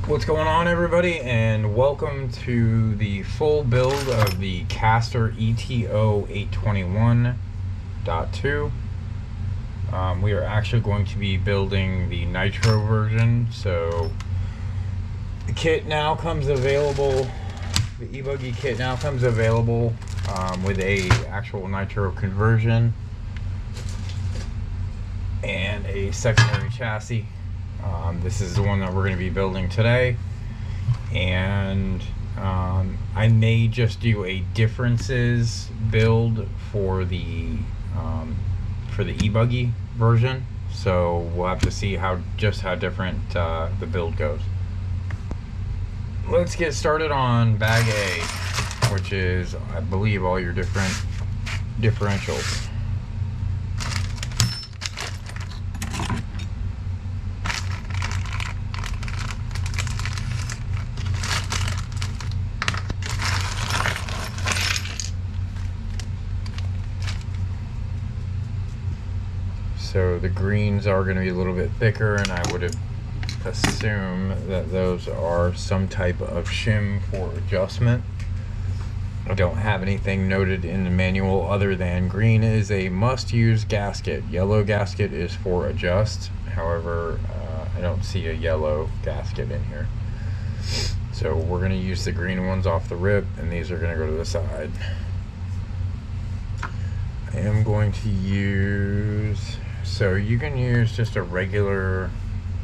What's going on, everybody, and welcome to the full build of the Caster NTO 821.2. We are actually going to be building the Nitro version, so the kit now comes available. The e-Buggy kit now comes available with a actual Nitro conversion and a secondary chassis. This is the one that we're going to be building today, and I may just do a differences build for the e-Buggy version, so we'll have to see how different the build goes. Let's get started on bag A, which is, I believe, all your different differentials. So the greens are going to be a little bit thicker, and I would assume that those are some type of shim for adjustment. I don't have anything noted in the manual other than green is a must-use gasket. Yellow gasket is for adjust. However, I don't see a yellow gasket in here. So we're going to use the green ones off the rip, and these are going to go to the side. I am going to use... So you can use just a regular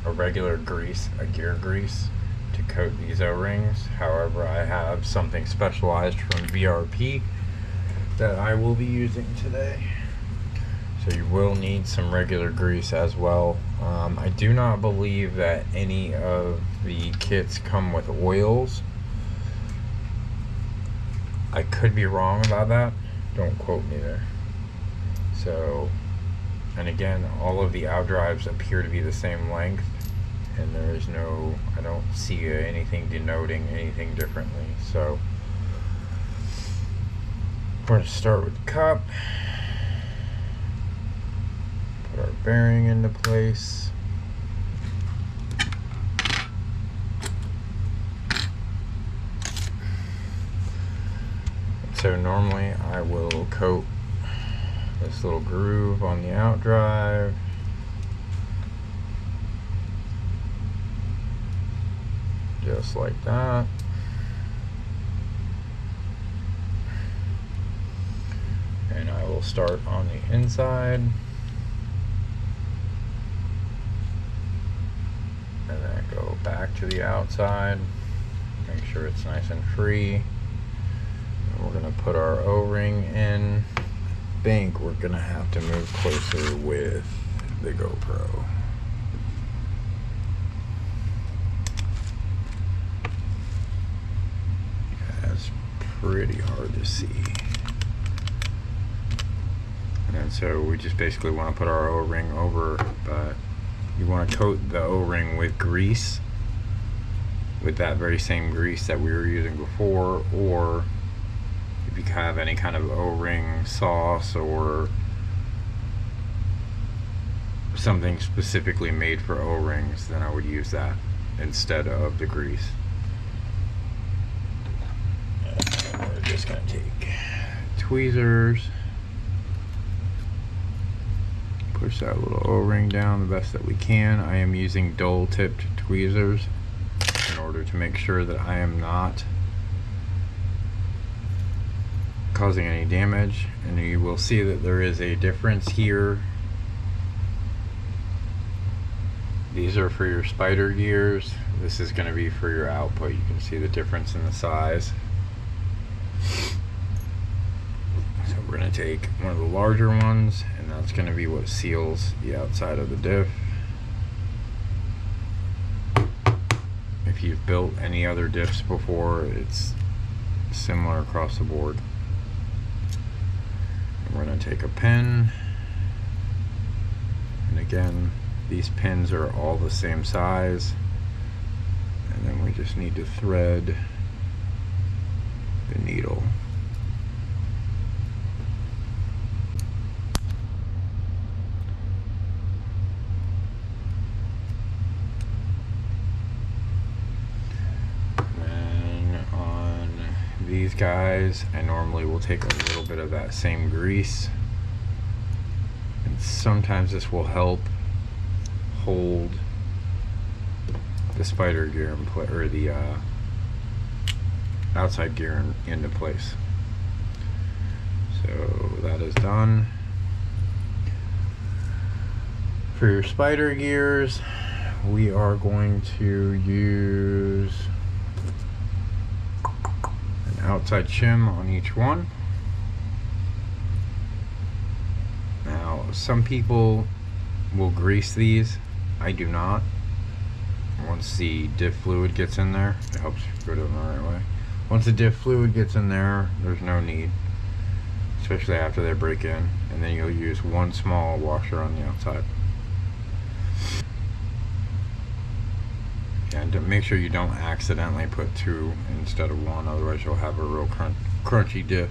grease, a gear grease, to coat these O-rings. However, I have something specialized from VRP that I will be using today. So you will need some regular grease as well. I do not believe that any of the kits come with oils. I could be wrong about that. Don't quote me there. So... And again, all of the outdrives appear to be the same length, and there is no, I don't see anything denoting anything differently. So we're going to start with the cup, put our bearing into place. So normally I will coat this little groove on the outdrive, just like that. And I will start on the inside, and then go back to the outside, make sure it's nice and free. And we're going to put our O-ring in. I think we're gonna have to move closer with the GoPro. That's pretty hard to see. And so we just basically want to put our O-ring over, but you want to coat the O-ring with grease, with that very same grease that we were using before, or if you have any kind of O-ring sauce or something specifically made for O-rings, then I would use that instead of the grease. And we're just going to take tweezers, push that little O-ring down the best that we can. I am using dull-tipped tweezers in order to make sure that I am not causing any damage, and you will see that there is a difference here. These are for your spider gears. This is going to be for your output. You can see the difference in the size. So we're going to take one of the larger ones, and that's going to be what seals the outside of the diff. If you've built any other diffs before, it's similar across the board. We're going to take a pin, and again, these pins are all the same size, and then we just need to thread the needle. these guys, I normally will take a little bit of that same grease, and sometimes this will help hold the spider gear in place, or the outside gear into place. So that is done. For your spider gears, we are going to use an outside shim on each one. Now, some people will grease these. I do not. Once the diff fluid gets in there, it helps you go down the right way. Once the diff fluid gets in there, there's no need, especially after they break in, and then you'll use one small washer on the outside. And to make sure you don't accidentally put two instead of one, otherwise you'll have a real crunchy diff.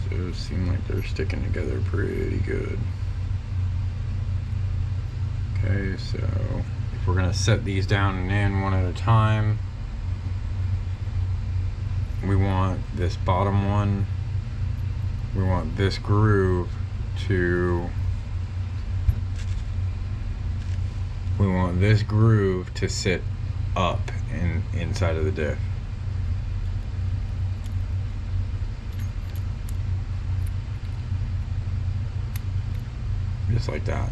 So it seems like they're sticking together pretty good. Okay, so if we're gonna set these down and in one at a time, we want this bottom one, we want this groove to sit up inside of the diff. Just like that.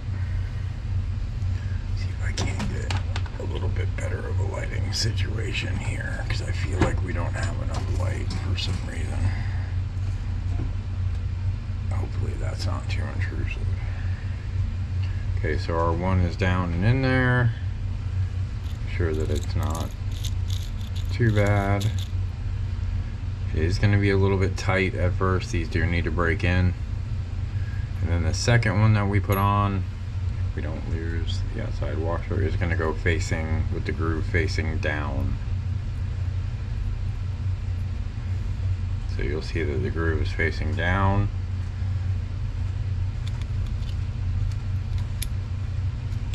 See if I can get a little bit better of a lighting situation here, because I feel like we don't have enough light for some reason. Hopefully that's not too intrusive. Okay, so our one is down and in there. Make sure that it's not too bad. It is going to be a little bit tight at first. These do need to break in. And then the second one that we put on, if we don't lose the outside washer, is going to go facing, with the groove facing down. So you'll see that the groove is facing down.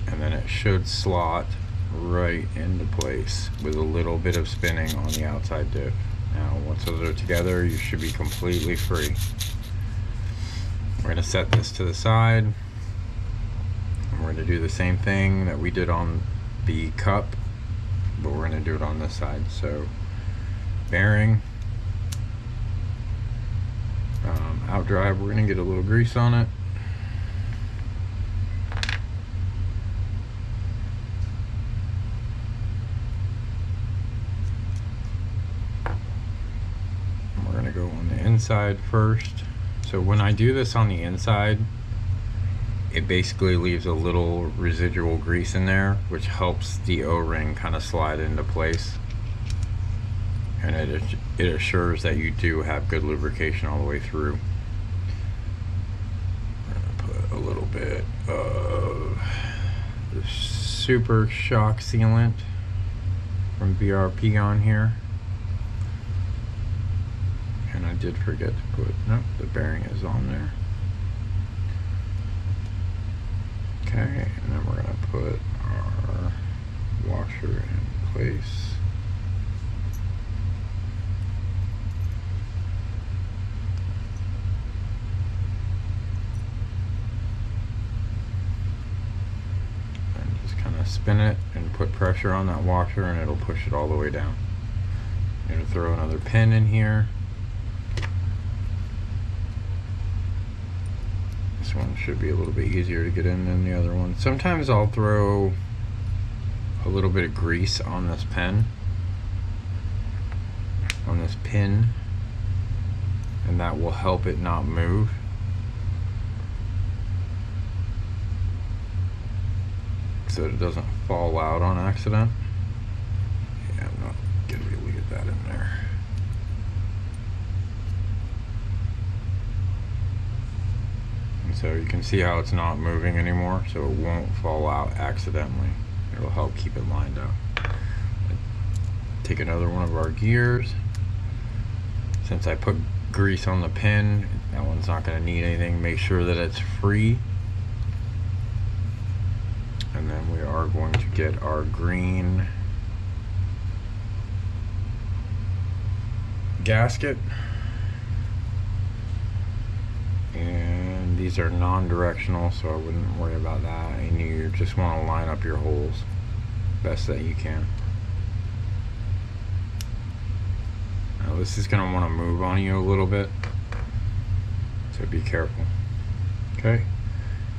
And then it should slot right into place with a little bit of spinning on the outside diff. Now, once those are together, you should be completely free. We're going to set this to the side, and we're going to do the same thing that we did on the cup, but we're going to do it on this side. So, bearing, out drive, we're going to get a little grease on it. We're going to go on the inside first. So when I do this on the inside, it basically leaves a little residual grease in there, which helps the O-ring kind of slide into place. And it assures that you do have good lubrication all the way through. We're gonna put a little bit of the Super Shock Sealant from BRP on here. And I did forget to put, nope, the bearing is on there. Okay, and then we're going to put our washer in place. And just kind of spin it and put pressure on that washer, and it'll push it all the way down. I'm going to throw another pin in here. This one should be a little bit easier to get in than the other one. Sometimes I'll throw a little bit of grease on this pen, on this pin, and that will help it not move. So that it doesn't fall out on accident. Yeah, I'm not gonna be able to get that in there. So you can see how it's not moving anymore, so it won't fall out accidentally. It'll help keep it lined up. Take another one of our gears. Since I put grease on the pin, that one's not going to need anything. Make sure that it's free. And then we are going to get our green gasket, and these are non-directional, so I wouldn't worry about that. And you just want to line up your holes best that you can. Now this is going to want to move on you a little bit, so be careful. Okay,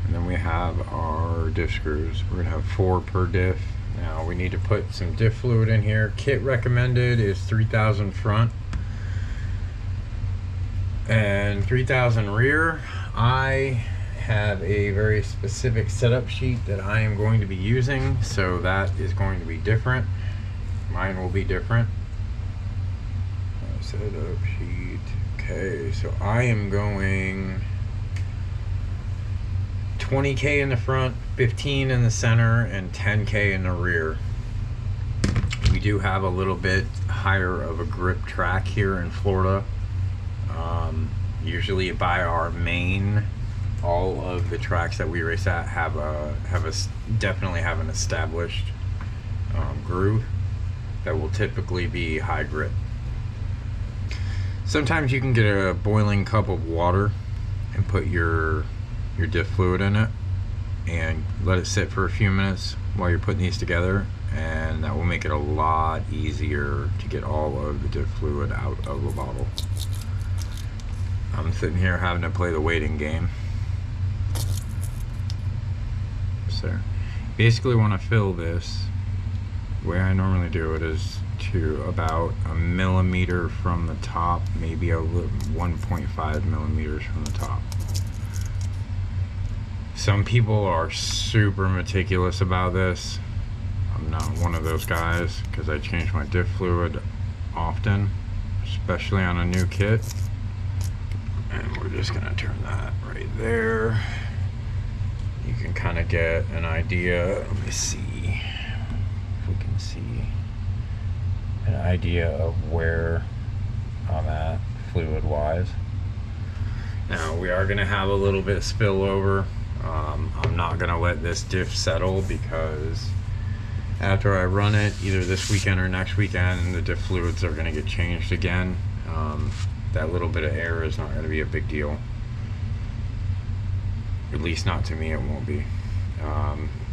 and then we have our diff screws. We're going to have 4 per diff. Now we need to put some diff fluid in here. Kit recommended is 3000 front and 3000 rear. I have a very specific setup sheet that I am going to be using, so that is going to be different. Mine will be different. Setup sheet. Okay, so I am going 20K in the front, 15 in the center, and 10K in the rear. We do have a little bit higher of a grip track here in Florida. Usually by our main, all of the tracks that we race at definitely have an established groove that will typically be high grip. Sometimes you can get a boiling cup of water and put your diff fluid in it and let it sit for a few minutes while you're putting these together, and that will make it a lot easier to get all of the diff fluid out of the bottle. I'm sitting here having to play the waiting game. So basically want to fill this, the way I normally do it is to about 1 millimeter from the top, maybe a 1.5 millimeters from the top. Some people are super meticulous about this. I'm not one of those guys because I change my diff fluid often, especially on a new kit. And we're just gonna turn that right there. You can kind of get an idea. Let me see if we can see an idea of where I'm at fluid wise. Now we are gonna have a little bit of spillover. I'm not gonna let this diff settle because after I run it, either this weekend or next weekend, the diff fluids are gonna get changed again. That little bit of air is not gonna be a big deal. At least not to me, it won't be.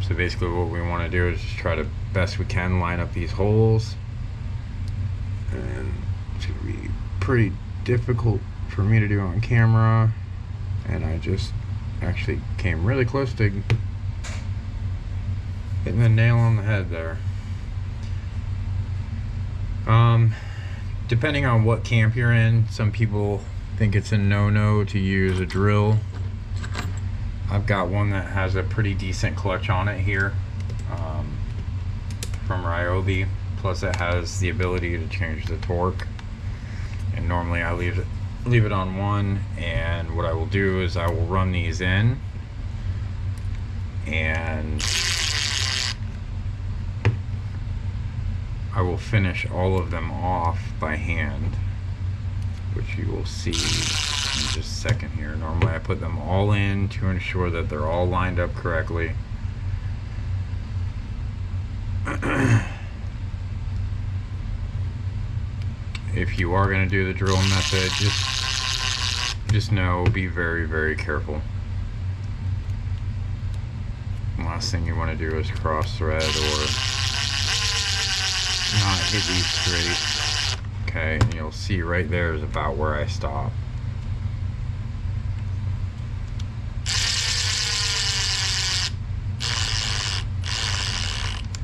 So basically what we wanna do is just try to best we can line up these holes. And it's gonna be pretty difficult for me to do on camera. And I just actually came really close to hitting the nail on the head there. Depending on what camp you're in, some people think it's a no-no to use a drill. I've got one that has a pretty decent clutch on it here, from Ryobi. Plus it has the ability to change the torque. And normally I leave it on 1, and what I will do is I will run these in and I will finish all of them off by hand, which you will see in just a second here. Normally I put them all in to ensure that they're all lined up correctly. If you are going to do the drill method, just know, be very, very careful. Last thing you want to do is cross thread or not hit these straight. Okay, and you'll see right there is about where I stop.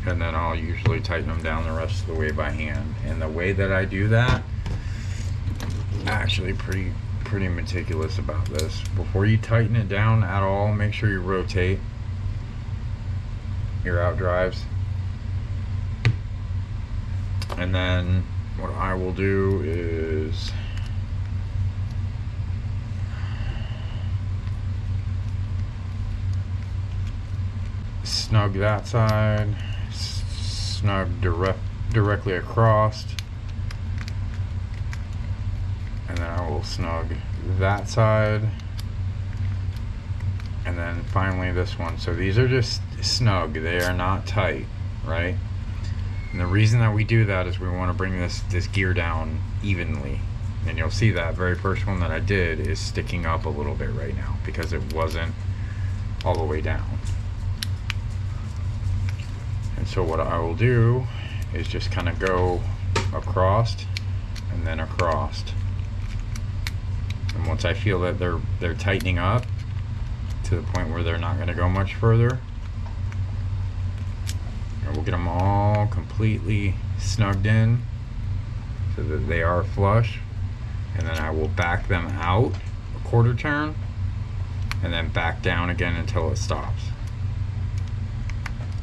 And then I'll usually tighten them down the rest of the way by hand. And the way that I do that, actually pretty meticulous about this. Before you tighten it down at all, make sure you rotate your out drives. And then what I will do is snug that side, snug directly across, and then I will snug that side, and then finally this one. So these are just snug, they are not tight, right? And the reason that we do that is we want to bring this gear down evenly. And you'll see that very first one that I did is sticking up a little bit right now because it wasn't all the way down. And so what I will do is just kind of go across and then across. And once I feel that they're tightening up to the point where they're not going to go much further, and we'll get them all completely snugged in so that they are flush. And then I will back them out a quarter turn and then back down again until it stops.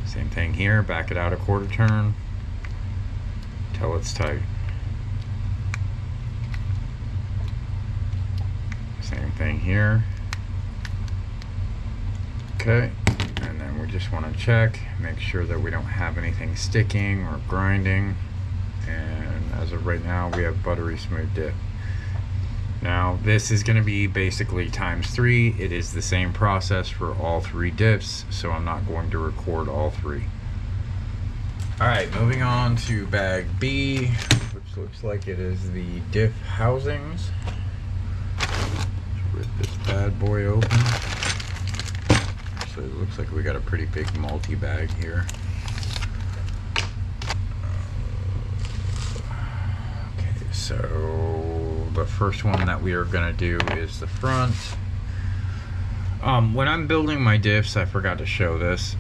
Same thing here, back it out a quarter turn until it's tight. Same thing here. Okay, and then we just want to check, make sure that we don't have anything sticking or grinding. And as of right now, we have buttery smooth dip. Now this is going to be basically ×3. It is the same process for all 3 dips, so I'm not going to record all 3. Alright, moving on to bag B, which looks like it is the diff housings. Let's rip this bad boy open. So it looks like we got a pretty big multi-bag here. Okay, so the first one that we are going to do is the front. When I'm building my diffs, I forgot to show this.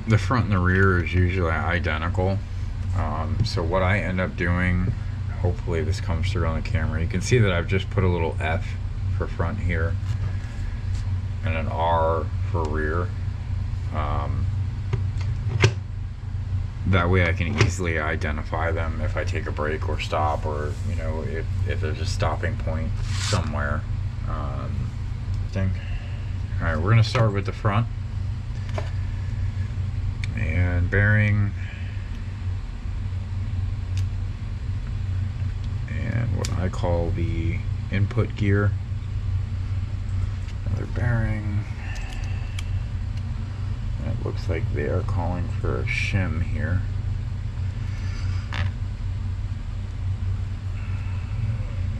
The front and the rear is usually identical. So what I end up doing, hopefully this comes through on the camera, you can see that I've just put a little F for front here and an R for rear. That way I can easily identify them if I take a break or stop, or you know, if there's a stopping point somewhere. Alright, we're going to start with the front. And bearing. And what I call the input gear. Another bearing. And it looks like they are calling for a shim here. I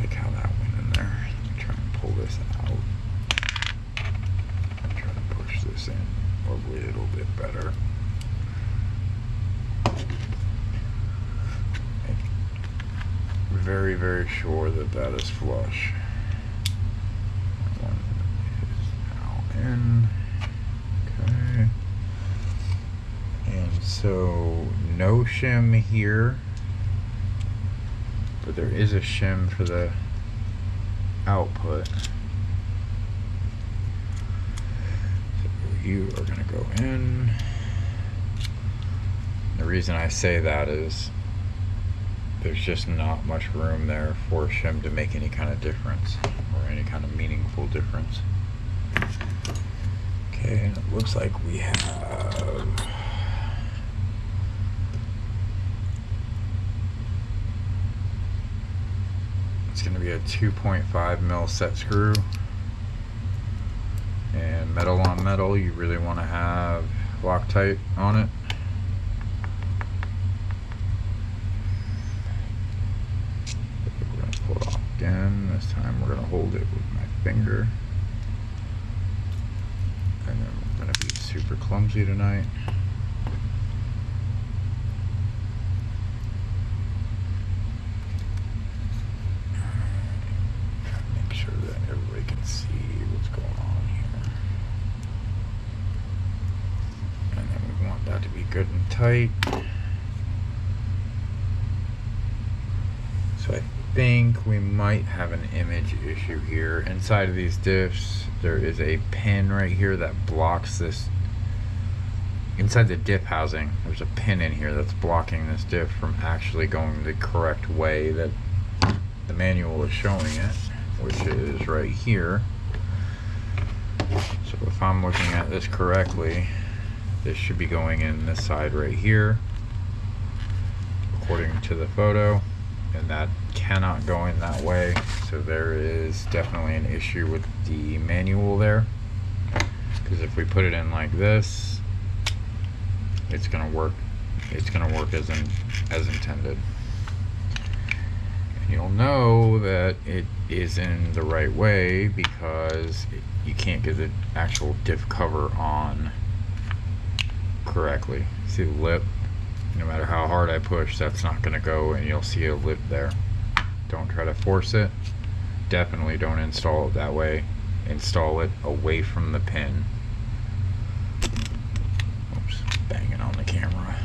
like how that went in there. Let me try and pull this out. Try to push this in a little bit better. Very, very sure that that is flush. That one is now in. Okay. And so no shim here, but there is a shim for the output. So you are going to go in. The reason I say that is there's just not much room there for a shim to make any kind of difference, or any kind of meaningful difference. Okay, and it looks like we have it's going to be a 2.5 mil set screw, and metal on metal, you really want to have Loctite on it. We're going to pull it off again. This time we're going to hold it with my finger. And then we're going to be super clumsy tonight. Make sure that everybody can see what's going on here. And then we want that to be good and tight. So I think we might have an image issue here. Inside of these diffs, there is a pin right here that blocks this. Inside the diff housing, there's a pin in here that's blocking this diff from actually going the correct way that the manual is showing it, which is right here. So if I'm looking at this correctly, this should be going in this side right here, according to the photo. And that cannot go in that way, so there is definitely an issue with the manual there, because if we put it in like this, it's gonna work as intended. You'll know that it is in the right way because you can't get the actual diff cover on correctly. See the lip? No matter how hard I push, that's not going to go, and you'll see a lip there. Don't try to force it. Definitely don't install it that way. Install it away from the pin. Oops, banging on the camera.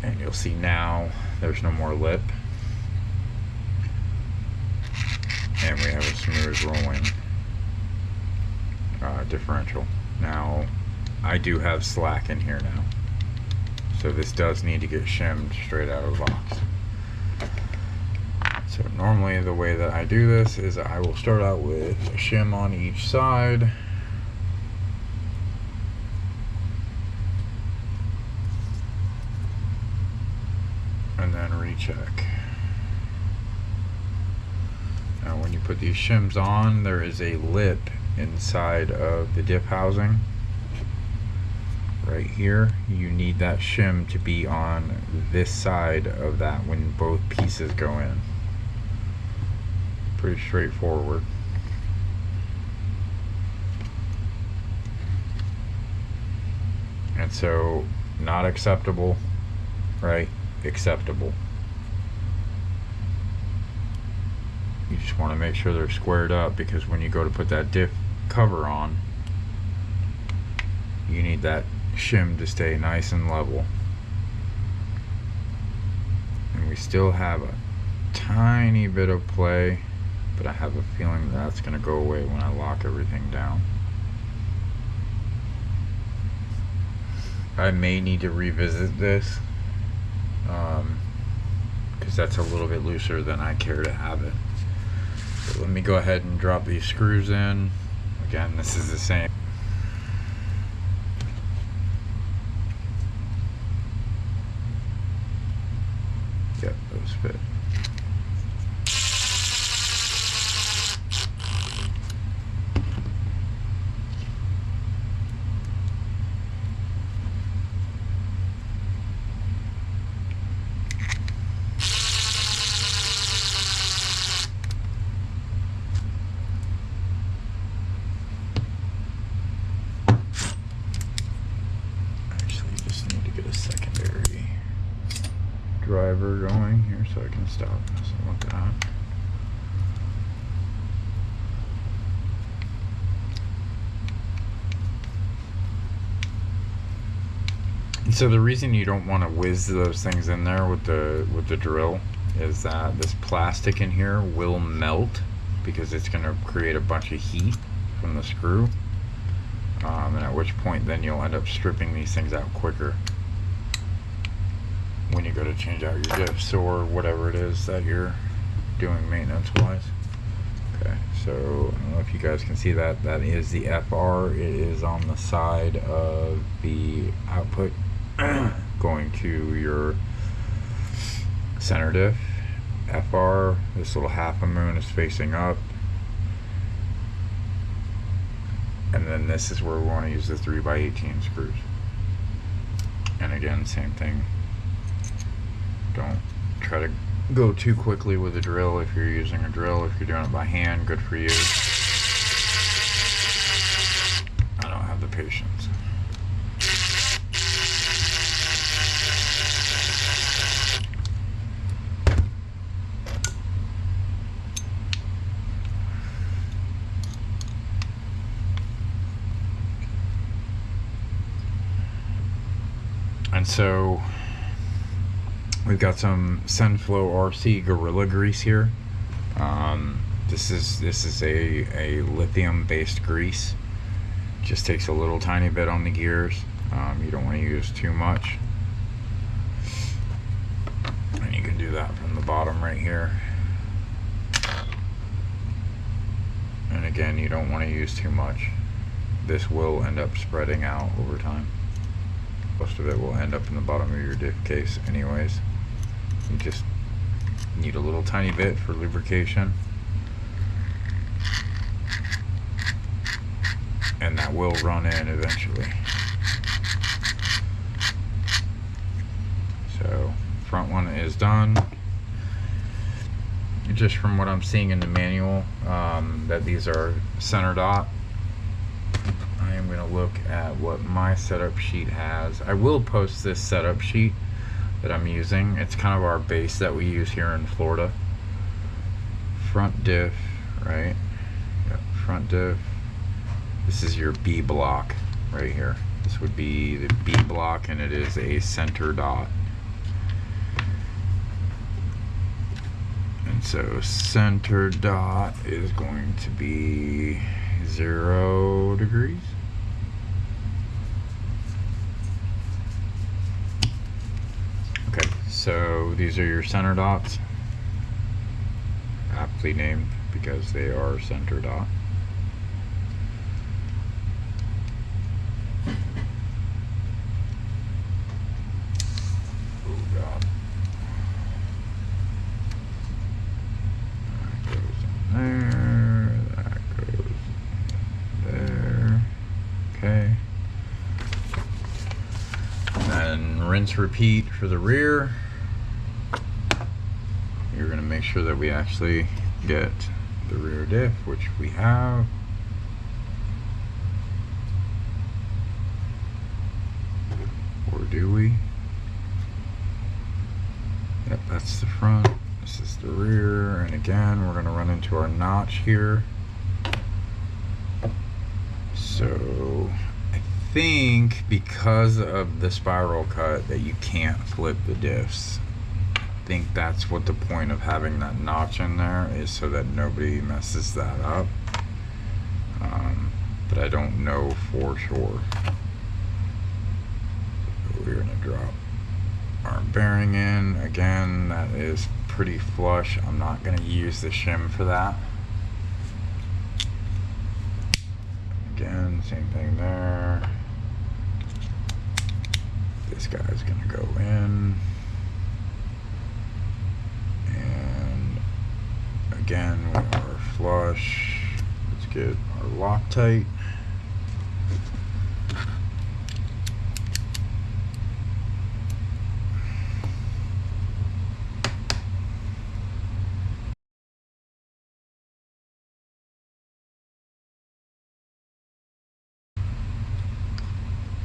And you'll see now there's no more lip. And we have a smooth rolling differential. Now, I do have slack in here now. So this does need to get shimmed straight out of the box. So normally the way that I do this is I will start out with a shim on each side. And then recheck. Now when you put these shims on, there is a lip inside of the diff housing. Right here, you need that shim to be on this side of that when both pieces go in. Pretty straightforward. And so, not acceptable, right? Acceptable. You just want to make sure they're squared up, because when you go to put that diff cover on, you need that shim to stay nice and level. And we still have a tiny bit of play, but I have a feeling that's going to go away when I lock everything down. I may need to revisit this because that's a little bit looser than I care to have it. So let me go ahead and drop these screws in. Again, this is the same. Yep, those fit. Driver going here so I can stop messing with that. And so the reason you don't want to whiz those things in there with the drill is that this plastic in here will melt because it's going to create a bunch of heat from the screw, and at which point then you'll end up stripping these things out quicker when you go to change out your diffs or whatever it is that you're doing maintenance wise. Okay, so I don't know if you guys can see that. That is the FR. It is on the side of the output going to your center diff. FR, this little half a moon is facing up. And then this is where we want to use the 3x18 screws. And again, same thing. Don't try to go too quickly with a drill if you're using a drill. If you're doing it by hand, good for you. I don't have the patience. And so we've got some CenfloRC Gorilla Grease here. This is a lithium based grease. Just takes a little tiny bit on the gears. You don't want to use too much. And you can do that from the bottom right here. And again, you don't want to use too much. This will end up spreading out over time. Most of it will end up in the bottom of your diff case anyways. You just need a little tiny bit for lubrication, and that will run in eventually. So front one is done. just from what I'm seeing in the manual, that these are center dot. I am going to look at what my setup sheet has. I will post this setup sheet that I'm using. It's kind of our base that we use here in Florida. Front diff, right? Yep, front diff. This is your B block right here. This would be the B block, and it is a center dot. And so center dot is going to be 0 degrees. Okay, so these are your center dots, aptly named because they are center dot. Oh God. That goes in there, that goes there. Okay. And rinse repeat for the rear. You're going to make sure that we actually get the rear diff, which we have. Or do we? Yep, that's the front. This is the rear. And again, we're going to run into our notch here. So I think because of the spiral cut that you can't flip the diffs. I think that's what the point of having that notch in there is, so that nobody messes that up. But I don't know for sure. So we're gonna drop our bearing in. Again, that is pretty flush. I'm not gonna use the shim for that. Again, same thing there. This guy's gonna go in. And again, we are flush. Let's get our Loctite.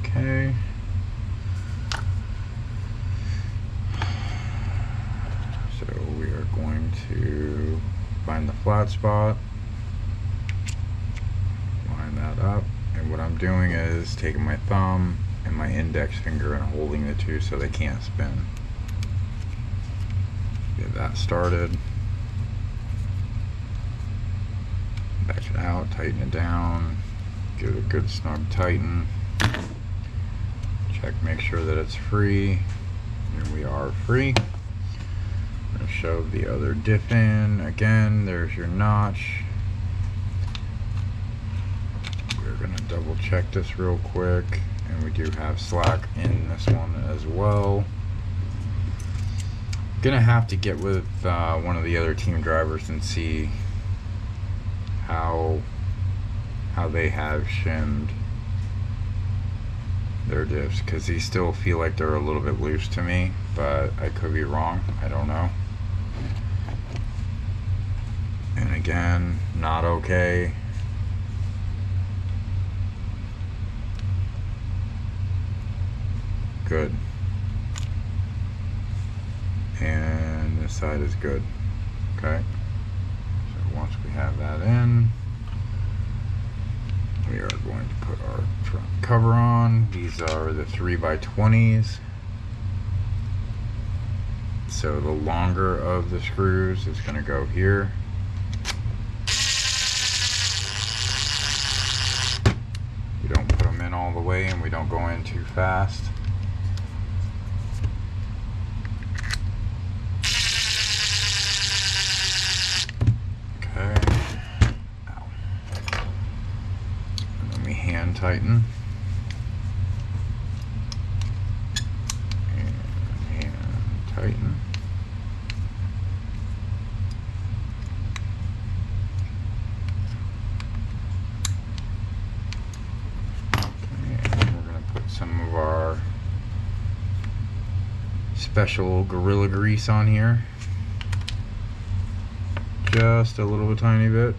Okay. So we are going to find the flat spot, line that up, and what I'm doing is taking my thumb and my index finger and holding the two so they can't spin. Get that started. Back it out, tighten it down, give it a good snug tighten. Check, make sure that it's free, and we are free. I'm going to shove the other diff in. Again, there's your notch. We're going to double check this real quick, and we do have slack in this one as well. Gonna have to get with one of the other team drivers and see how they have shimmed their diffs, because these still feel like they're a little bit loose to me, but I could be wrong. I don't know. And again, not okay. Good. And this side is good. Okay. So once we have that in, we are going to put our front cover on. These are the 3x20s. So the longer of the screws is going to go here. We don't put them in all the way, and we don't go in too fast. Okay. Ow. And then we hand tighten. And hand tighten. Some of our special Gorilla Grease on here. just a little tiny bit.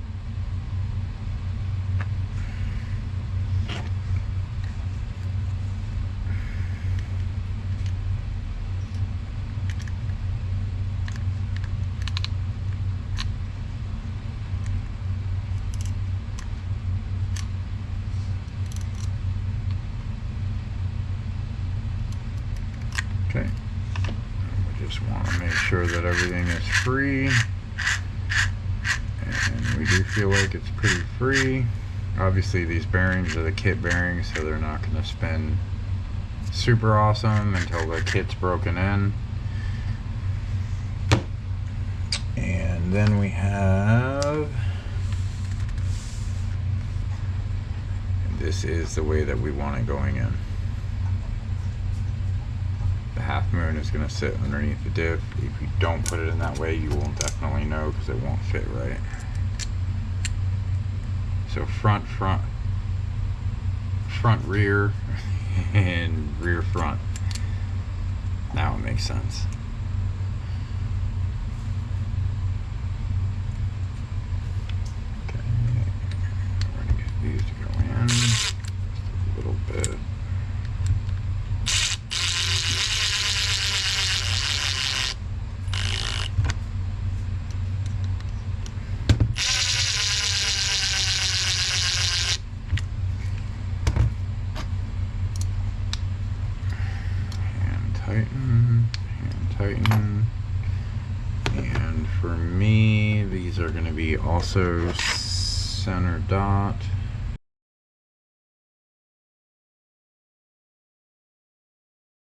Okay, we just want to make sure that everything is free, and we do feel like it's pretty free. Obviously these bearings are the kit bearings, so they're not going to spin super awesome until the kit's broken in. And then we have, this is the way that we want it going in. The half moon is going to sit underneath the diff. If you don't put it in that way, you will definitely know because it won't fit right. So front, rear, and rear, front. Now it makes sense. Okay, we're going to get these to go in just a little bit. Tighten, and for me these are going to be also center dot.